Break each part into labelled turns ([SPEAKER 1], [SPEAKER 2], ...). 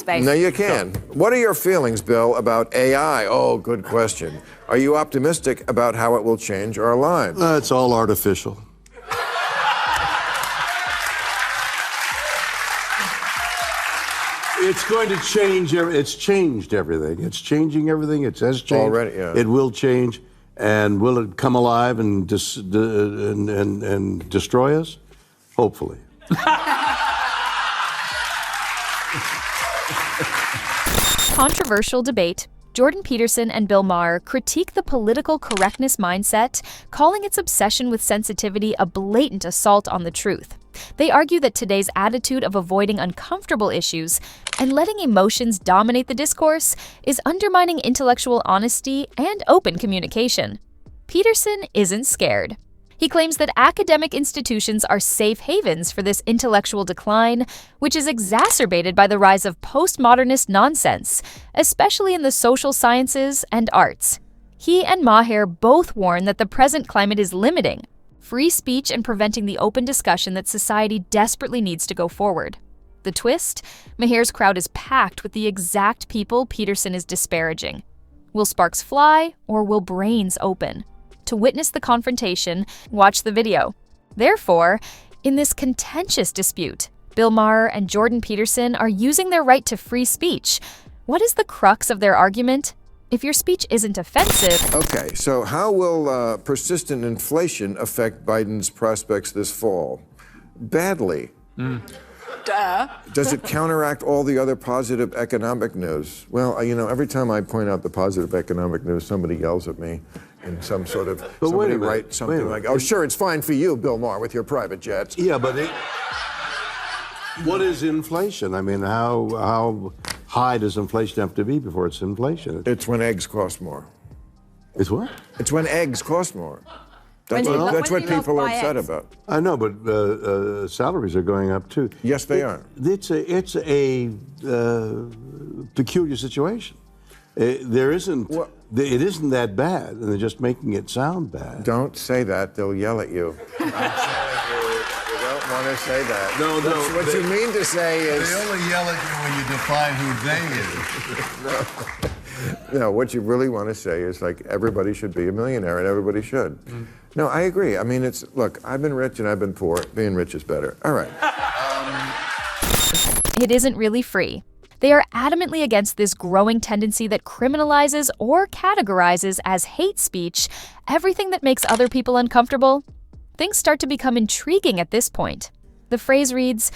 [SPEAKER 1] debate.
[SPEAKER 2] No, you can. What are your feelings, Bill, about AI? Oh, good question. Are you optimistic about how it will change our lives?
[SPEAKER 3] It's all artificial. It's going to change. It's changed everything. It's changing everything. It has changed
[SPEAKER 2] already. Yeah.
[SPEAKER 3] It will change, and will it come alive and destroy us? Hopefully.
[SPEAKER 4] Controversial debate. Jordan Peterson and Bill Maher critique the political correctness mindset, calling its obsession with sensitivity a blatant assault on the truth. They argue that today's attitude of avoiding uncomfortable issues and letting emotions dominate the discourse is undermining intellectual honesty and open communication. Peterson isn't scared. He claims that academic institutions are safe havens for this intellectual decline, which is exacerbated by the rise of postmodernist nonsense, especially in the social sciences and arts. He and Maher both warn that the present climate is limiting free speech and preventing the open discussion that society desperately needs to go forward. The twist? Maher's crowd is packed with the exact people Peterson is disparaging. Will sparks fly, or will brains open? To witness the confrontation, watch the video. Therefore, in this contentious dispute, Bill Maher and Jordan Peterson are using their right to free speech. What is the crux of their argument? If your speech isn't offensive...
[SPEAKER 2] Okay, so how will persistent inflation affect Biden's prospects this fall? Badly.
[SPEAKER 1] Duh.
[SPEAKER 2] Does it counteract all the other positive economic news? Well, every time I point out the positive economic news, somebody yells at me in some sort of...
[SPEAKER 3] But
[SPEAKER 2] somebody writes something like, oh, sure, it's fine for you, Bill Maher, with your private jets.
[SPEAKER 3] Yeah, but what is inflation? I mean, how high does inflation have to be before it's inflation?
[SPEAKER 2] It's when eggs cost more.
[SPEAKER 3] It's what?
[SPEAKER 2] It's when eggs cost more. That's
[SPEAKER 1] When
[SPEAKER 2] what
[SPEAKER 1] you
[SPEAKER 2] people are
[SPEAKER 1] buy
[SPEAKER 2] upset
[SPEAKER 1] eggs.
[SPEAKER 2] about.
[SPEAKER 3] I know, but salaries are going up too.
[SPEAKER 2] Yes, they are.
[SPEAKER 3] It's a peculiar situation. There isn't.
[SPEAKER 2] Well,
[SPEAKER 3] it isn't that bad, and they're just making it sound bad.
[SPEAKER 2] Don't say that. They'll yell at you. I'm telling you, you don't want to say that.
[SPEAKER 3] No.
[SPEAKER 2] What you mean to say is...
[SPEAKER 5] They only yell at you when you define who they is.
[SPEAKER 2] No, what you really want to say is like everybody should be a millionaire and everybody should. No, I agree. I mean, look, I've been rich and I've been poor. Being rich is better. All right.
[SPEAKER 4] It isn't really free. They are adamantly against this growing tendency that criminalizes or categorizes as hate speech everything that makes other people uncomfortable. Things start to become intriguing at this point. The phrase reads,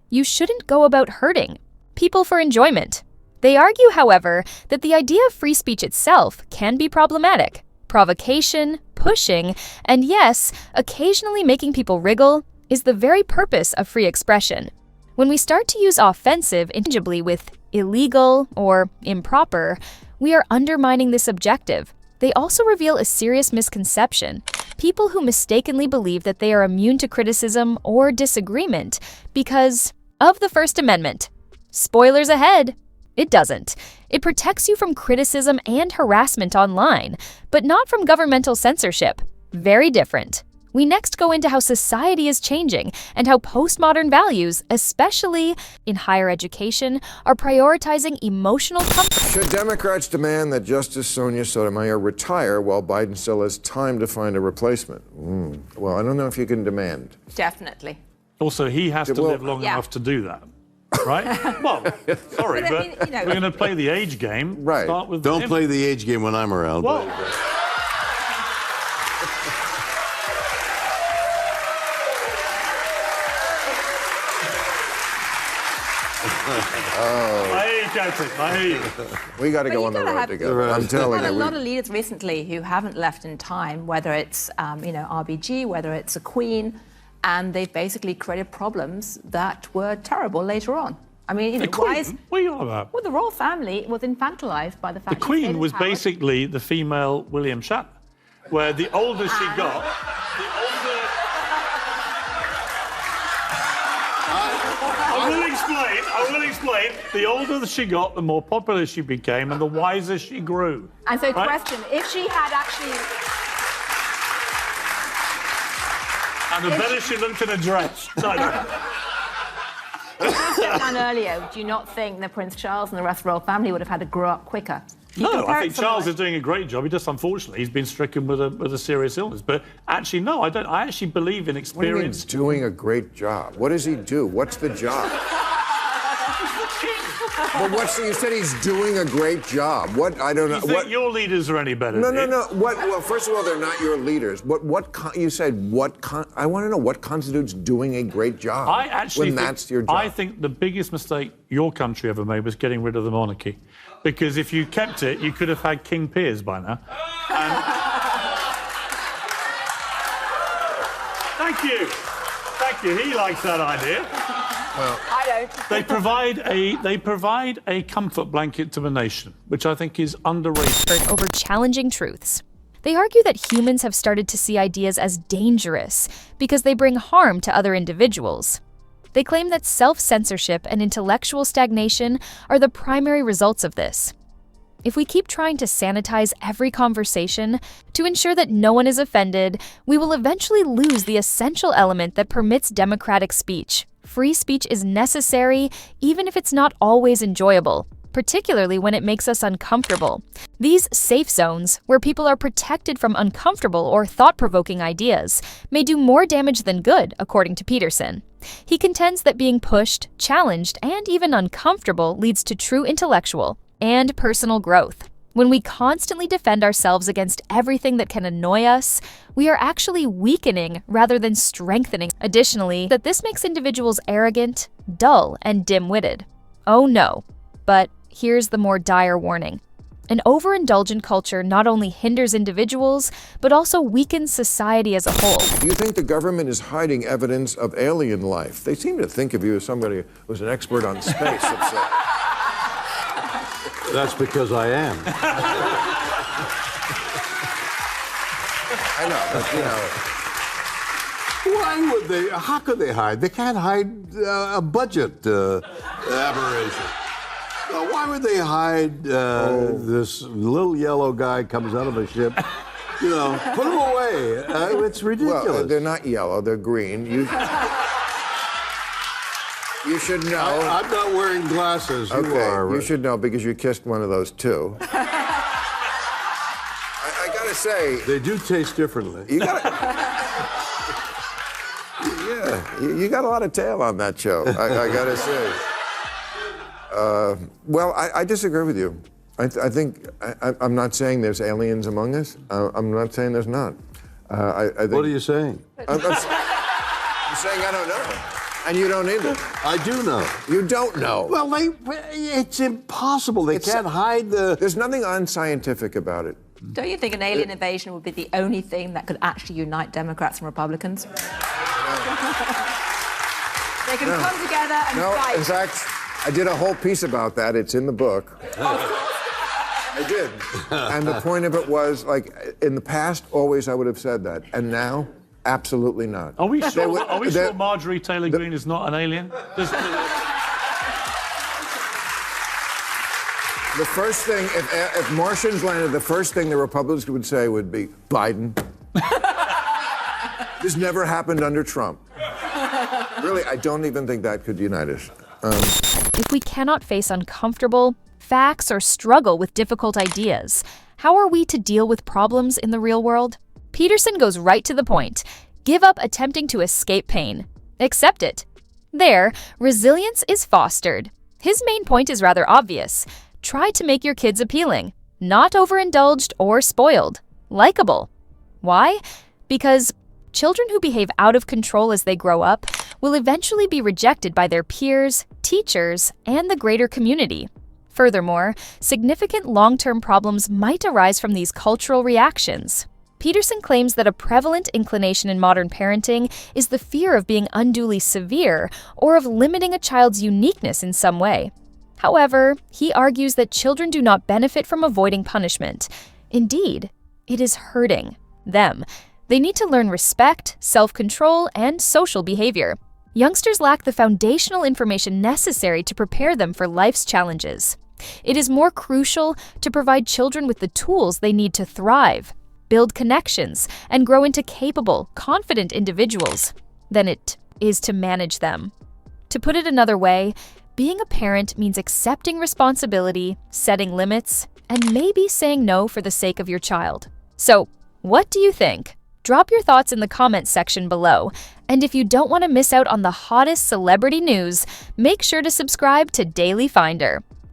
[SPEAKER 4] "You shouldn't go about hurting people for enjoyment." They argue, however, that the idea of free speech itself can be problematic. Provocation, pushing, and yes, occasionally making people wriggle is the very purpose of free expression. When we start to use offensive interchangeably with illegal or improper, we are undermining this objective. They also reveal a serious misconception. People who mistakenly believe that they are immune to criticism or disagreement because of the First Amendment. Spoilers ahead. It doesn't. It protects you from criticism and harassment online, but not from governmental censorship. Very different. We next go into how society is changing and how postmodern values, especially in higher education, are prioritizing emotional comfort.
[SPEAKER 2] Should Democrats demand that Justice Sonia Sotomayor retire while Biden still has time to find a replacement? Well, I don't know if you can demand.
[SPEAKER 1] Definitely.
[SPEAKER 6] Also, he has to live long enough to do that. Right? Well, sorry, but I mean, we're going to play the age game.
[SPEAKER 2] Right.
[SPEAKER 6] Start with
[SPEAKER 3] Don't
[SPEAKER 6] him.
[SPEAKER 3] play the age game when I'm around.
[SPEAKER 6] Well, I hear you, Captain. I hear you.
[SPEAKER 2] We got to go on the road together. I'm telling
[SPEAKER 1] Had
[SPEAKER 2] you.
[SPEAKER 1] a lot of leaders recently who haven't left in time, whether it's RBG, whether it's a Queen, and they've basically created problems that were terrible later on. I mean, why is...
[SPEAKER 6] What are you on about?
[SPEAKER 1] Well, the royal family was infantilized by the fact
[SPEAKER 6] The Queen was basically the female William Shatner, where the older she got, the older... I will explain. The older she got, the more popular she became, and the wiser she grew.
[SPEAKER 1] And so, question, if she had actually...
[SPEAKER 6] And the better she looked in a dress. No.
[SPEAKER 1] As I said down earlier, do you not think that Prince Charles and the rest of the royal family would have had to grow up quicker?
[SPEAKER 6] No, I think Charles is doing a great job. He just, unfortunately, he's been stricken with a serious illness. But actually, no, I don't. I actually believe in experience.
[SPEAKER 2] What do you mean doing a great job? What does he do? What's the job? But you said he's doing a great job. What? I don't know.
[SPEAKER 6] You think your leaders are any better?
[SPEAKER 2] No. What? Well, first of all, they're not your leaders. You said what? I want to know what constitutes doing a great job.
[SPEAKER 6] I actually
[SPEAKER 2] when that's your job.
[SPEAKER 6] I think the biggest mistake your country ever made was getting rid of the monarchy, because if you kept it, you could have had King Piers by now. Thank you. He likes that idea.
[SPEAKER 1] Well, I don't.
[SPEAKER 6] They provide a comfort blanket to the nation, which I think is underrated.
[SPEAKER 4] Over challenging truths. They argue that humans have started to see ideas as dangerous because they bring harm to other individuals. They claim that self-censorship and intellectual stagnation are the primary results of this. If we keep trying to sanitize every conversation to ensure that no one is offended, we will eventually lose the essential element that permits democratic speech. Free speech is necessary, even if it's not always enjoyable, particularly when it makes us uncomfortable. These safe zones, where people are protected from uncomfortable or thought-provoking ideas, may do more damage than good, according to Peterson. He contends that being pushed, challenged, and even uncomfortable leads to true intellectual and personal growth. When we constantly defend ourselves against everything that can annoy us, we are actually weakening rather than strengthening. Additionally, that this makes individuals arrogant, dull, and dim-witted. Oh no. But here's the more dire warning. An overindulgent culture not only hinders individuals, but also weakens society as a whole.
[SPEAKER 2] Do you think the government is hiding evidence of alien life? They seem to think of you as somebody who's an expert on space.
[SPEAKER 3] That's because I am.
[SPEAKER 2] I know, but
[SPEAKER 3] Why would they? How could they hide? They can't hide a budget aberration. Why would they hide this little yellow guy comes out of a ship? Put him away. It's ridiculous.
[SPEAKER 2] Well, they're not yellow, they're green. You should know.
[SPEAKER 3] I'm not wearing glasses. You are.
[SPEAKER 2] You should know because you kissed one of those too. I gotta say,
[SPEAKER 3] they do taste differently.
[SPEAKER 2] You got you got a lot of tail on that show. I gotta say. Well, I disagree with you. I think I'm not saying there's aliens among us. I'm not saying there's not. I think,
[SPEAKER 3] what are you saying?
[SPEAKER 2] I'm saying I don't know. And you don't either.
[SPEAKER 3] I do know.
[SPEAKER 2] You don't know.
[SPEAKER 3] Well, it's impossible. They can't hide the...
[SPEAKER 2] There's nothing unscientific about it.
[SPEAKER 1] Don't you think an alien invasion would be the only thing that could actually unite Democrats and Republicans? They can come together and fight.
[SPEAKER 2] In fact, I did a whole piece about that. It's in the book. I did. And the point of it was, like, in the past, always I would have said that. And now... Absolutely not.
[SPEAKER 6] Are we sure Marjorie Taylor Greene is not an alien?
[SPEAKER 2] The first thing, if Martians landed, the first thing the Republicans would say would be, Biden. This never happened under Trump. Really, I don't even think that could unite us.
[SPEAKER 4] If we cannot face uncomfortable facts or struggle with difficult ideas, how are we to deal with problems in the real world? Peterson goes right to the point. Give up attempting to escape pain. Accept it. There, resilience is fostered. His main point is rather obvious. Try to make your kids appealing, not overindulged or spoiled, likable. Why? Because children who behave out of control as they grow up will eventually be rejected by their peers, teachers, and the greater community. Furthermore, significant long-term problems might arise from these cultural reactions. Peterson claims that a prevalent inclination in modern parenting is the fear of being unduly severe or of limiting a child's uniqueness in some way. However, he argues that children do not benefit from avoiding punishment. Indeed, it is hurting them. They need to learn respect, self-control, and social behavior. Youngsters lack the foundational information necessary to prepare them for life's challenges. It is more crucial to provide children with the tools they need to thrive, build connections, and grow into capable, confident individuals than it is to manage them. To put it another way, being a parent means accepting responsibility, setting limits, and maybe saying no for the sake of your child. So, what do you think? Drop your thoughts in the comments section below. And if you don't want to miss out on the hottest celebrity news, make sure to subscribe to Daily Finder.